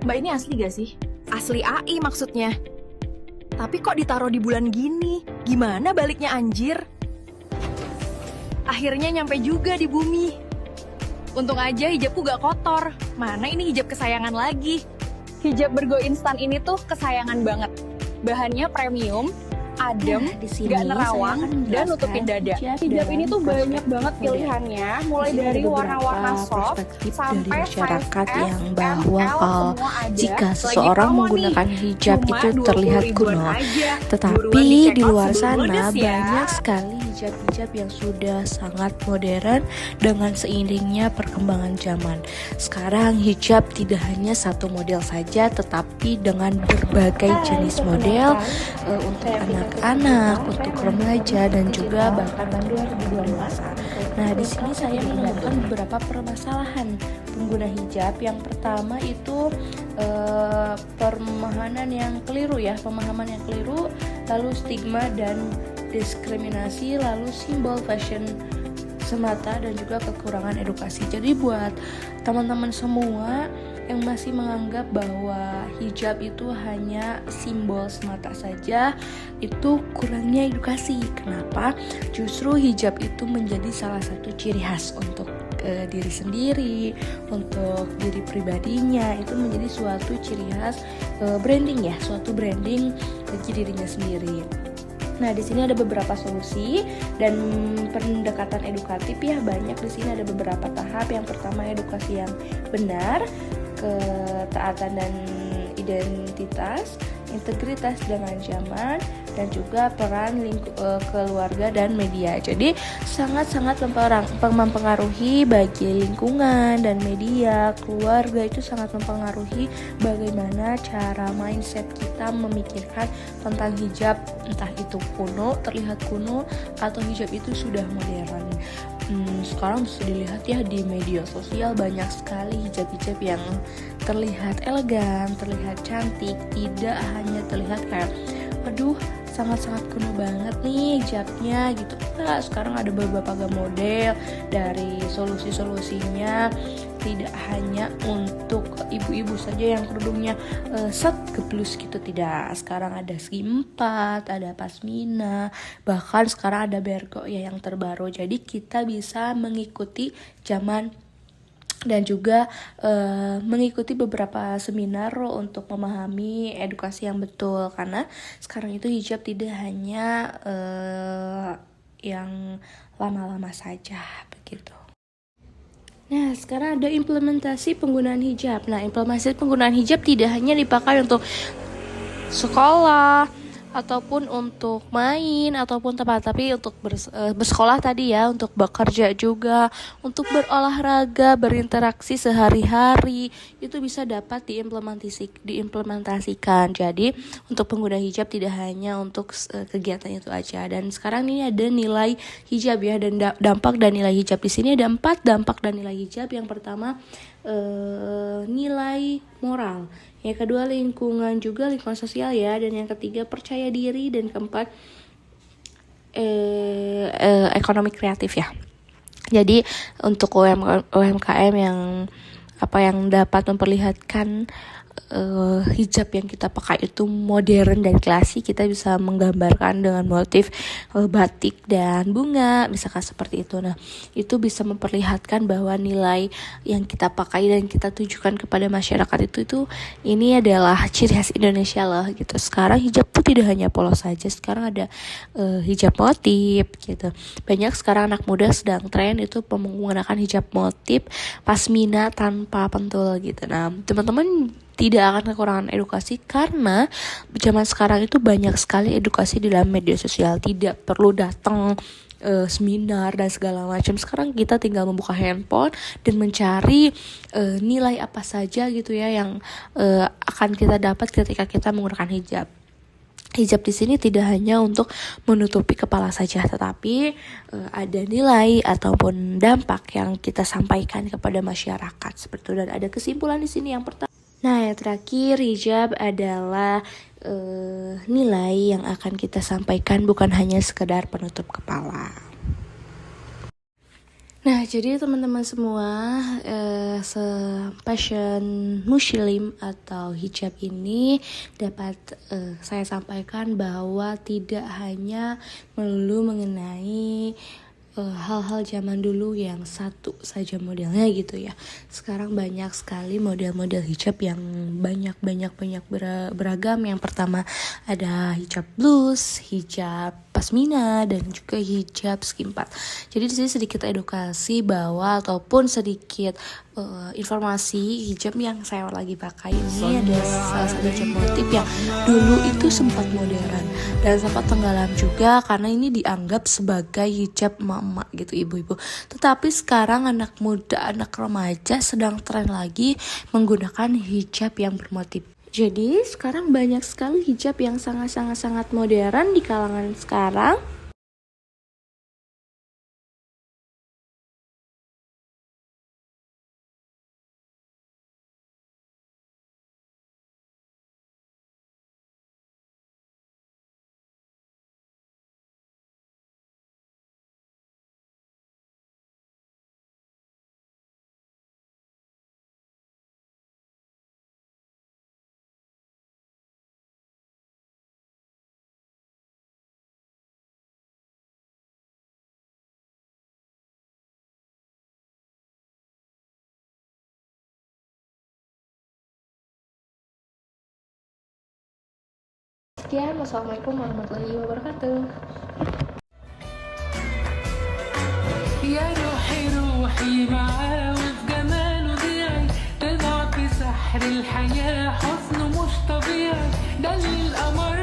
Mbak ini asli gak sih? Asli AI maksudnya. Tapi kok ditaruh di bulan gini? Gimana baliknya anjir? Akhirnya nyampe juga di bumi. Untung aja hijabku gak kotor. Mana ini hijab kesayangan lagi. Hijab bergo instan ini tuh kesayangan banget. Bahannya premium, adem, gak nerawang, dan nutupin dada. Hijab ini tuh banyak banget pilihannya, mulai dari warna-warna soft sampai masyarakat size S, yang M, bahwa L, kalau semua ada. jika Lagi seseorang promo menggunakan nih. hijab Cuma itu terlihat 20 kuno, ribuan aja. tetapi Buruan di-check di out luar sebelum sana ludes ya. banyak sekali hijab-hijab yang sudah sangat modern dengan seiringnya perkembangan zaman. Sekarang hijab tidak hanya satu model saja, tetapi dengan berbagai jenis model untuk anak-anak, untuk remaja, dan juga bahkan untuk dewasa. Nah, di sini saya menemukan beberapa permasalahan pengguna hijab. Yang pertama itu pemahaman yang keliru, lalu stigma dan diskriminasi, lalu simbol fashion semata, dan juga kekurangan edukasi. Jadi buat teman-teman semua yang masih menganggap bahwa hijab itu hanya simbol semata saja, itu kurangnya edukasi. Kenapa? Justru hijab itu menjadi salah satu ciri khas untuk diri sendiri, untuk diri pribadinya. Itu menjadi suatu ciri khas suatu branding bagi dirinya sendiri. Nah, di sini ada beberapa solusi dan pendekatan edukatif ya, banyak di sini ada beberapa tahap. Yang pertama, edukasi yang benar, ketaatan dan identitas, integritas dengan zaman, dan juga peran keluarga dan media. Jadi sangat-sangat mempengaruhi bagi lingkungan dan media. Keluarga itu sangat mempengaruhi bagaimana cara mindset kita memikirkan tentang hijab, entah itu terlihat kuno, atau hijab itu sudah modern. Sekarang bisa dilihat ya di media sosial, banyak sekali hijab-hijab yang terlihat elegan, terlihat cantik, tidak hanya terlihat kayak aduh sangat-sangat kuno banget nih hijabnya gitu. Nah, sekarang ada beberapa model dari solusinya, tidak hanya untuk ibu-ibu saja yang kerudungnya set geblus gitu, tidak. Sekarang ada segi 4, ada pasmina, bahkan sekarang ada bergo ya yang terbaru. Jadi kita bisa mengikuti zaman dan juga mengikuti beberapa seminar untuk memahami edukasi yang betul, karena sekarang itu hijab tidak hanya yang lama-lama saja begitu. Nah, sekarang ada implementasi penggunaan hijab. Nah, implementasi penggunaan hijab tidak hanya dipakai untuk sekolah ataupun untuk main ataupun tempat, tapi untuk bersekolah tadi ya, untuk bekerja juga, untuk berolahraga, berinteraksi sehari-hari, itu bisa dapat diimplementasikan. Jadi untuk pengguna hijab tidak hanya untuk kegiatan itu aja. Dan sekarang ini ada nilai hijab ya, dan dampak dan nilai hijab. Di sini ada 4 dampak dan nilai hijab. Yang pertama nilai moral, yang kedua lingkungan sosial ya, dan yang ketiga percaya diri, dan keempat ekonomi kreatif ya. Jadi untuk UMKM yang dapat memperlihatkan hijab yang kita pakai itu modern dan klasik, kita bisa menggambarkan dengan motif batik dan bunga, misalkan seperti itu. Nah, itu bisa memperlihatkan bahwa nilai yang kita pakai dan kita tujukan kepada masyarakat itu ini adalah ciri khas Indonesia loh gitu. Sekarang hijab tuh tidak hanya polos saja, sekarang ada hijab motif gitu. Banyak sekarang anak muda sedang tren itu menggunakan hijab motif pasmina tanpa pentul gitu. Nah, teman-teman tidak akan kekurangan edukasi, karena zaman sekarang itu banyak sekali edukasi di dalam media sosial. Tidak perlu datang seminar dan segala macam. Sekarang kita tinggal membuka handphone dan mencari nilai apa saja gitu ya yang akan kita dapat ketika kita menggunakan hijab. Hijab di sini tidak hanya untuk menutupi kepala saja, tetapi ada nilai ataupun dampak yang kita sampaikan kepada masyarakat seperti itu. Dan ada kesimpulan di sini yang pertama. Nah, yang terakhir, hijab adalah nilai yang akan kita sampaikan, bukan hanya sekedar penutup kepala. Nah, jadi teman-teman semua, passion muslim atau hijab ini dapat saya sampaikan bahwa tidak hanya melulu mengenai hal-hal zaman dulu yang satu saja modelnya gitu ya. Sekarang banyak sekali model-model hijab yang banyak beragam. Yang pertama ada hijab blus, hijab pasmina, dan juga hijab skimpat. Jadi di sini sedikit edukasi bahwa ataupun sedikit informasi hijab yang saya lagi pakai ini ada salah satu hijab motif yang dulu itu sempat modern dan sempat tenggelam juga karena ini dianggap sebagai hijab mama gitu, ibu-ibu. Tetapi sekarang anak muda, anak remaja sedang tren lagi menggunakan hijab yang bermotif. Jadi sekarang banyak sekali hijab yang sangat modern di kalangan sekarang. Sekian, wassalamualaikum warahmatullahi wabarakatuh. يا روحي روحي معاه وفي جماله ضيعي تضع في سحر الحياة حسنه مش طبيعي ده اللي القمر